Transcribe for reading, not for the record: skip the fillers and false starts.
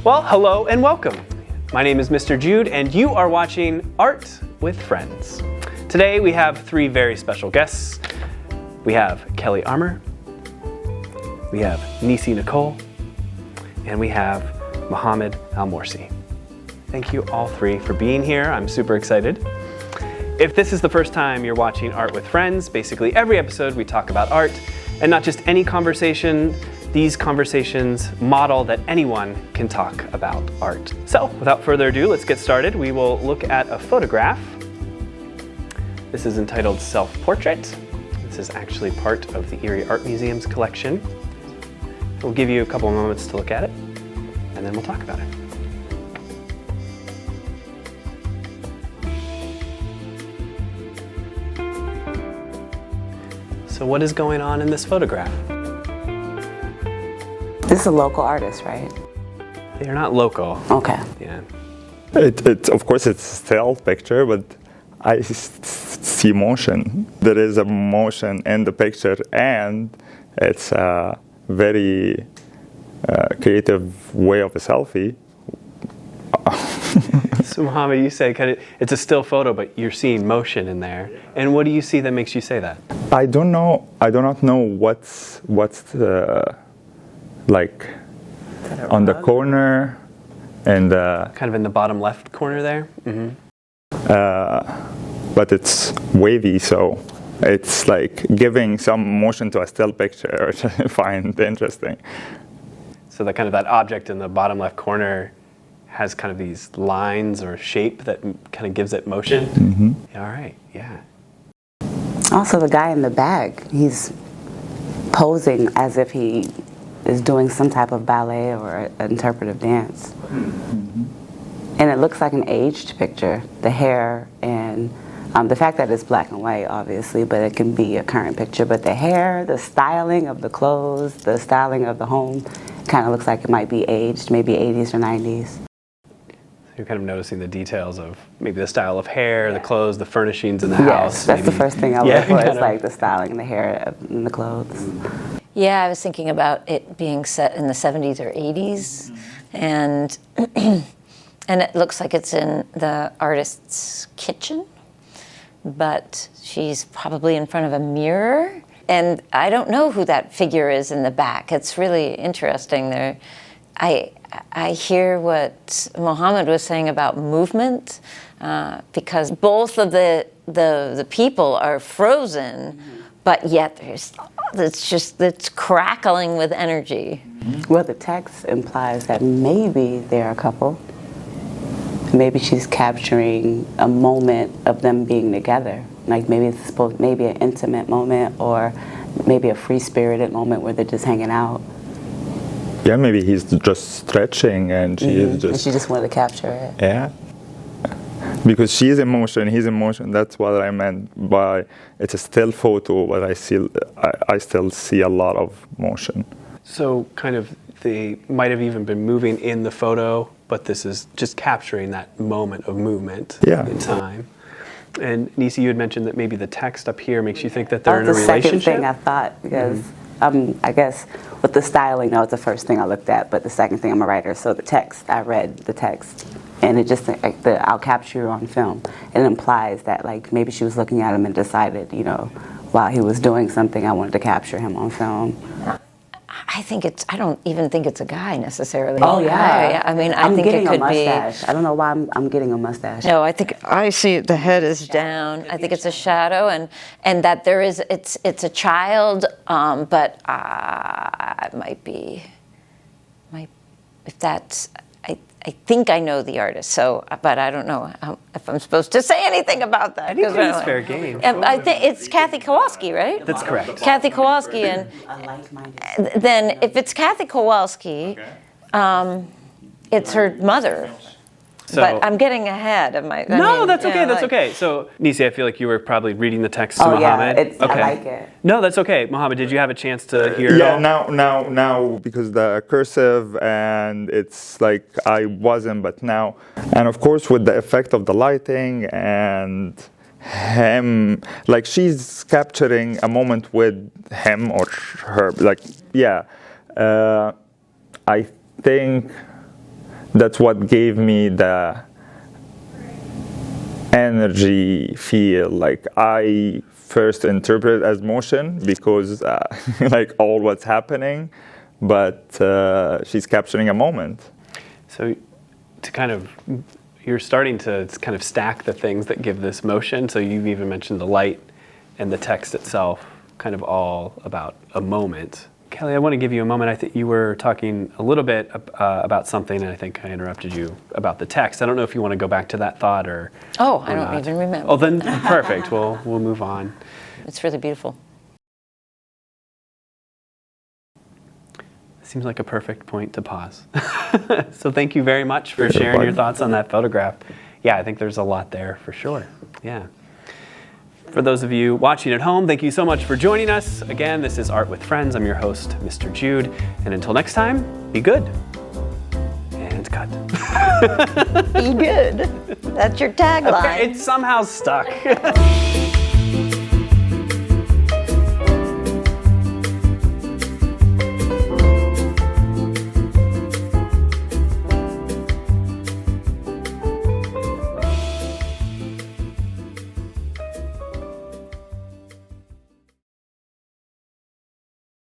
Well, hello and welcome. My name is Mr. Jude, and you are watching Art with Friends. Today we have three very special guests. We have Kelly Armour, we have Niecey Nicole, and we have Mohamed Almorsy. Thank you all three for being here. I'm super excited. If this is the first time you're watching Art with Friends, basically every episode we talk about art, and not just any conversation. These conversations model that anyone can talk about art. So, without further ado, let's get started. We will look at a photograph. This is entitled Self-Portrait. This is actually part of the Erie Art Museum's collection. We'll give you a couple of moments to look at it, and then we'll talk about it. So what is going on in this photograph? This is a local artist, right? They're not local. Okay. Yeah. Of course, it's a still picture, but I see motion. There is a motion in the picture, and it's a very creative way of a selfie. So Mohamed, you say it's a still photo, but you're seeing motion in there. And what do you see that makes you say that? I don't know. I do not know what's the like on the corner and kind of in the bottom left corner there. Mm-hmm. But it's wavy, so it's like giving some motion to a still picture, which I find interesting. So that object in the bottom left corner has kind of these lines or shape that kind of gives it motion. Mm-hmm. All right, yeah. Also, the guy in the back, he's posing as if he is doing some type of ballet or interpretive dance. Mm-hmm. And it looks like an aged picture. The hair and the fact that it's black and white, obviously, but it can be a current picture. But the hair, the styling of the clothes, the styling of the home, kind of looks like it might be aged, maybe 80s or 90s. You're kind of noticing the details of maybe the style of hair, the clothes, the furnishings in the house. Yes, that's maybe. the first thing I look for, is like the styling and the hair and the clothes. Yeah, I was thinking about it being set in the 70s or 80s, and it looks like it's in the artist's kitchen, but she's probably in front of a mirror, and I don't know who that figure is in the back. It's really interesting there. I hear what Mohamed was saying about movement, because both of the people are frozen, but yet it's crackling with energy. Well, the text implies that maybe they're a couple. Maybe she's capturing a moment of them being together. Like maybe it's maybe an intimate moment, or maybe a free-spirited moment where they're just hanging out. Yeah, maybe he's just stretching and she is just... And she just wanted to capture it. Yeah. Because she's in motion, he's in motion. That's what I meant by it's a still photo, but I still see a lot of motion. So kind of they might have even been moving in the photo, but this is just capturing that moment of movement in time. And Niecey, you had mentioned that maybe the text up here makes you think that they're in a relationship. That's the second thing I thought, because I guess with the styling, that was the first thing I looked at, but the second thing, I'm a writer, so the text, I read the text, and it just, like, I'll capture you on film. It implies that, like, maybe she was looking at him and decided, while he was doing something, I wanted to capture him on film. I don't even think it's a guy necessarily. Oh, yeah. I mean, I think it could be. I don't know why I'm getting a mustache. No, I think I see the head is down. I think it's a shadow, and that there is, it's a child, but it might be, if that's, I think I know the artist, so, but I don't know if I'm supposed to say anything about that. I think it's fair game. I think it's Kathe Kowalski, right? That's correct. Kathe Kowalski, and then if it's Kathe Kowalski, it's her mother. So, but I'm getting ahead of my... That's okay, that's okay. So, Niecey, I feel like you were probably reading the text to Mohamed. I like it. No, that's okay. Mohamed, did you have a chance to hear it Yeah, all? now, because the cursive and it's like I wasn't, but now. And of course, with the effect of the lighting and him, like she's capturing a moment with him or her, like, I think that's what gave me the energy feel. Like I first interpret it as motion because like all what's happening, but she's capturing a moment. So to kind of, you're starting to kind of stack the things that give this motion. So you've even mentioned the light and the text itself, kind of all about a moment. Kelly, I want to give you a moment. I think you were talking a little bit about something, and I think I interrupted you about the text. I don't know if you want to go back to that thought or I don't not. even remember. Oh, then perfect. We'll move on. It's really beautiful. Seems like a perfect point to pause. So thank you very much for sharing your thoughts on that photograph. Yeah, I think there's a lot there for sure. Yeah. For those of you watching at home, thank you so much for joining us. Again, this is Art with Friends. I'm your host, Mr. Jude. And until next time, be good. And cut. Be good. That's your tagline. Okay, it's somehow stuck.